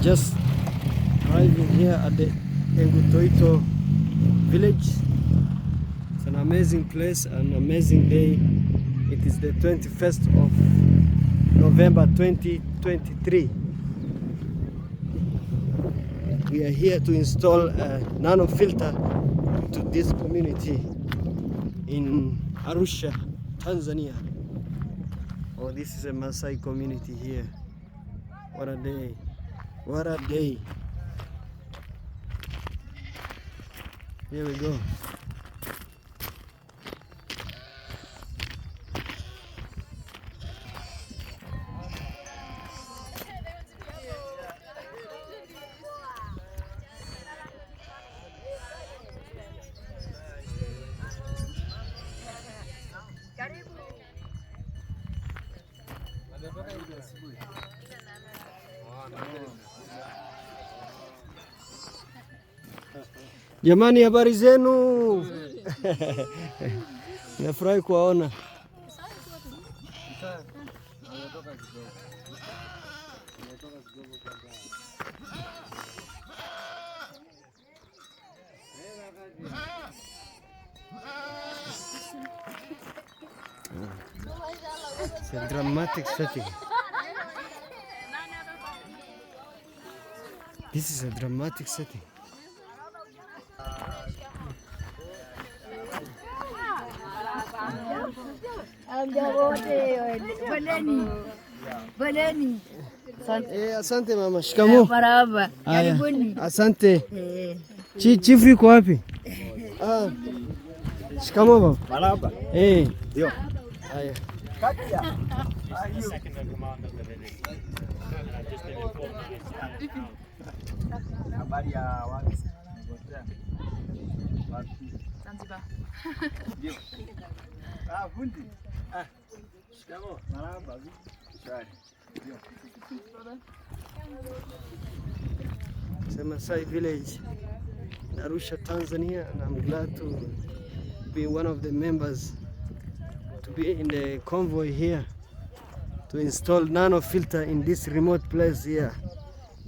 just arriving here at the Engutoito village. It's an amazing place, an amazing day. It is the 21st of November 2023. We are here to install a nanofilter to this community in Arusha, Tanzania. Oh, this is a Maasai community here. What a day. What a day. Here we go. Jamani, habari zenu? Nafurahi kuwaona. It's a dramatic setting. This is a dramatic setting. Asante mama, shikamoo. Marhaba. Karibuni. Asante. Chifu yuko wapi? Shikamoo baba. Marhaba. Ndio. Haya. Second in command of the village. Just been informed. Habari ya wapi? Zanzibar. Ndio. Fundi. Shikamoo. Marhaba. Shwari. Ndio. It's a Maasai village in Arusha, Tanzania, and I'm glad to be one of the members to be in the convoy here to install nanofilter in this remote place here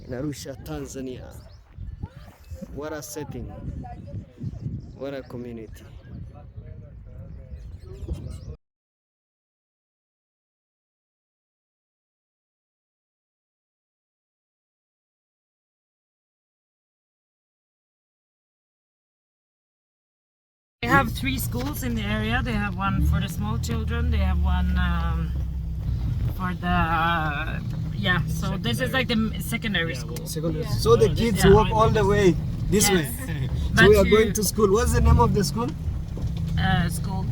in Arusha, Tanzania. What a setting, what a community. They have 3 schools in the area. They have one for the small children. They have one for the So this is like the secondary school. Secondary. So the kids walk all the way this way. So we are going to school. What's the name of the school? School.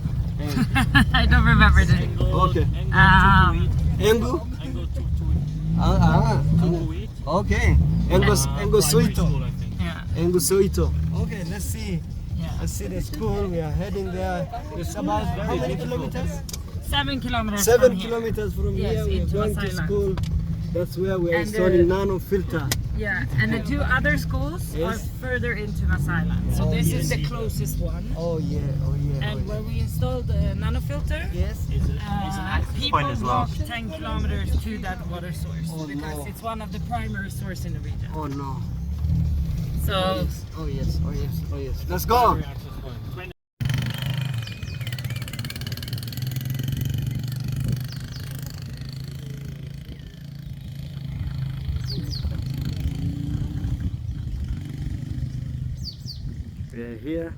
I don't remember the name. Okay. Engu. Okay. Engu Suito. Yeah. Engu Suito. Okay, let's see. Let's see the school. We are heading there. It's about how many kilometers? 7 kilometers. 7 from here. kilometers from Yes, here. We are into going to Maasai school. That's where we are And installing nanofilter. Yeah, and the 2 other schools are further into Maasai land. So this is the closest one. Oh yeah, And where we installed the nanofilter, people walk 10 kilometers to that water source because it's one of the primary sources in the region. Oh no. So Oh yes. Let's go. We are here.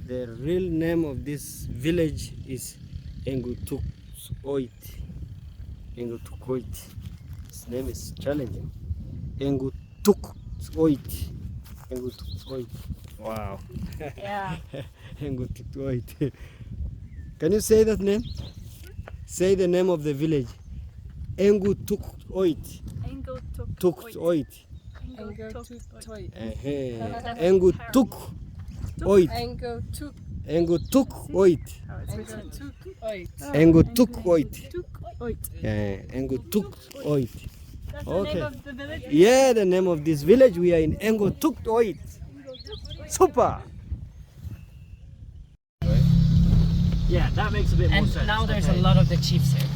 The real name of this village is Engutoit. This name is challenging. Engutoit. Wow. yeah, Engutoit. Can you say that name? Say the name of the village. Engutoit. Engutoit. Engutoit. Engutoit. Engutoit. Okay. Yeah, the name of this village. We are in Engutoit. Super. Yeah, that makes a bit more and sense. now there's a lot of the chiefs here,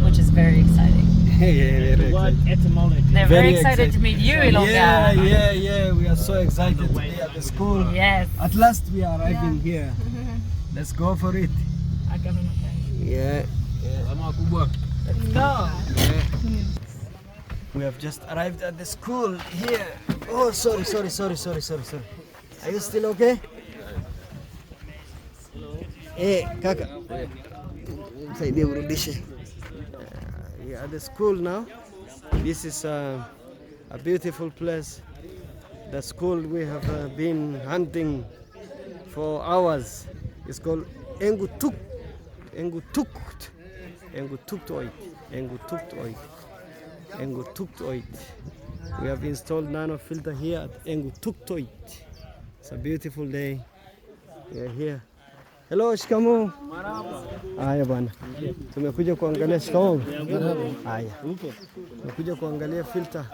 which is very exciting. very Word etymology. They're Very very excited to meet you, Hilonga. Yeah. We are so excited today at the school. Yes. At last we are arriving here. Let's go for it. Yeah. Let's go. We have just arrived at the school here. Oh, sorry. Are you still okay? Kaka. Msaidie urudishe. We are at the school now. This is a beautiful place. The school we have been hunting for hours. It's called Engutuktoit. We have installed Nanofilter here at Engutuktoit. It's a beautiful day. We are here. Hello, shikamoo. Haya bwana. Tumekuja kuangalia shikamoo. Haya. Tumekuja kuangalia filter.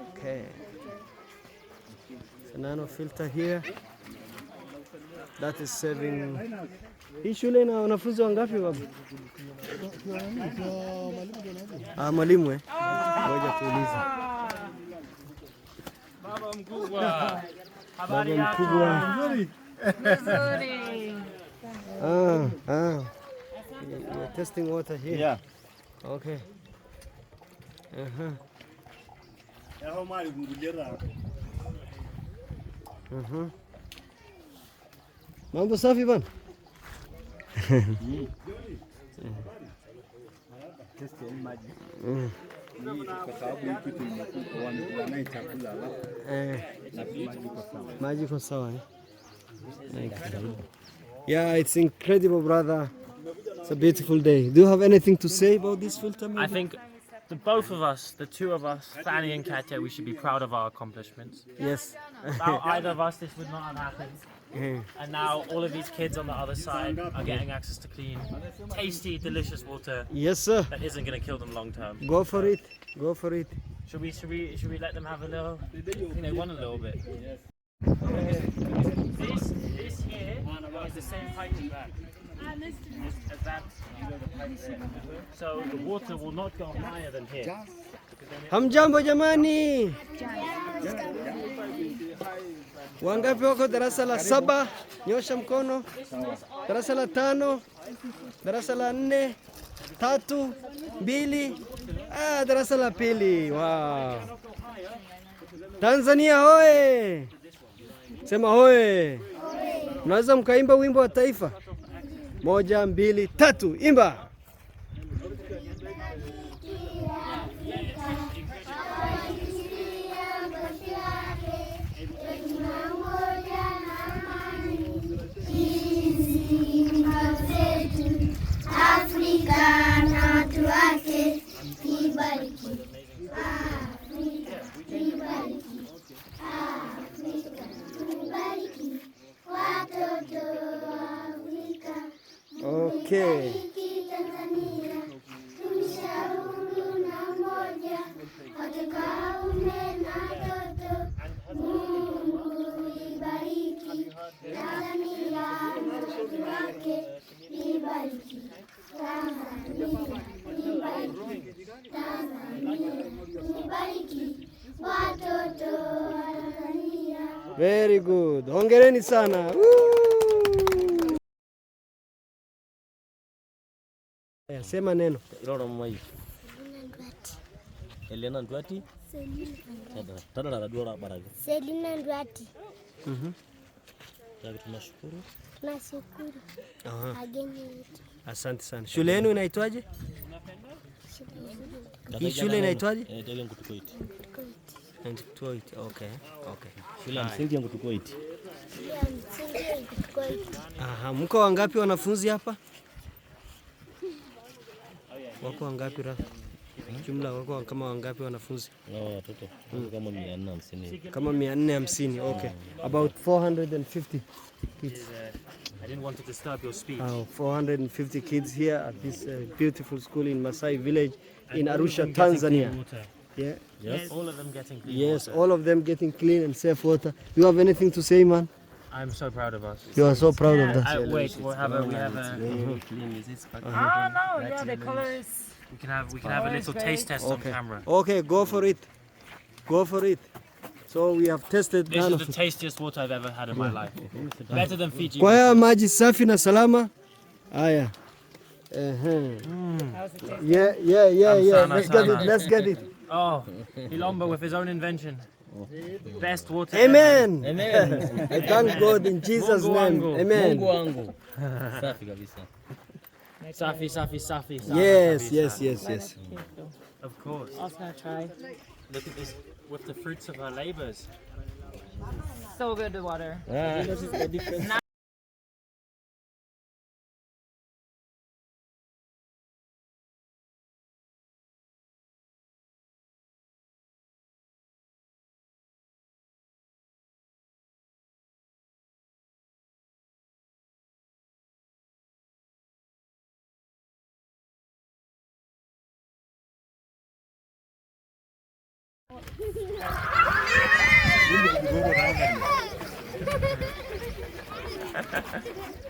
Okay. So Nanofilter here. That is saving. Hii shule ina wanafunzi wangapi baba? Mwalimu ngoja tuulize. Baba mkubwa. Habari yako? Nzuri. You're testing water here? Yeah. Okay. Mambo safi bana? Maji iko sawa. Yeah, it's incredible, brother. It's a beautiful day. Do you have anything to say about this filter? Maybe? I think the both of us, the two of us, Fanny and Katya, we should be proud of our accomplishments. Yes. Without either of us, this would not have happened. And now all of these kids on the other side are getting access to clean, tasty, delicious water Yes, sir. that isn't going to kill them long term. Go for it. Go for it. Should we let them have a little? I think they want a little bit. This here is the same height as that. As that. So the water will not go higher than here. Hamjambo jamani. Wangapi wako darasa la 7? Nyosha mkono. Darasa la 5. Darasa la 4. 3. 2. Darasa la 2. Wow. Tanzania hoye. Sema hoye. Unaweza mkaimba wimbo wa taifa? 1, 2, 3. Imba. Afrika na watu wake ibariki. Afrika ibariki. Afrika ibariki. Watoto wa Afrika. Okay. Tanzania. Tumshauri na moja. Watakaume na toto. Mungu ibariki. Tanzania na watu wake ibariki. Very good. Hongereni sana. Sema neno. Iloro mwai. Elena Ndwati. Tada dua baraka. Selina Ndwati. Tunashukuru. Tunashukuru. Ageni wetu. Asante sana. Shule yenu inaitwaje? Hii shule inaitwaje? Ngutukoiti. Ngutukoiti. Okay. Shule ya msingi ya Ngutukoiti. Mko wangapi wanafunzi hapa? Wako wangapi Rafa? Jumla wako kama wangapi wanafunzi? Watoto kama 450. Kama 450. Okay. About 450 kids. I didn't want to disturb your speech. 450 kids here at this beautiful school in Maasai village in Arusha, Tanzania. Yeah. Yes. All of them getting clean Yes, water. all of them getting clean and safe water. You have anything to say, man? I'm so proud of us. You are so proud of that. Wait, we have a Oh no, yeah, the color is We can have a little taste test on Okay. camera. Okay, go for it. Go for it. So we have tested This is the Nanofilter. tastiest water I've ever had in my life. Better than Fiji. Kwa hiyo maji safi na salama. Haya. Yeah. Let's get it. Let's get it. Oh, Hilonga with his own invention. Best water. Amen. Amen. I thank God in Jesus' Mungu name. wangu. Amen. Mungu wangu. Safi kabisa. Safi. Yes. Of course. I was gonna try. Look at this with the fruits of her labors. So good, the water.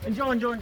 Enjoy.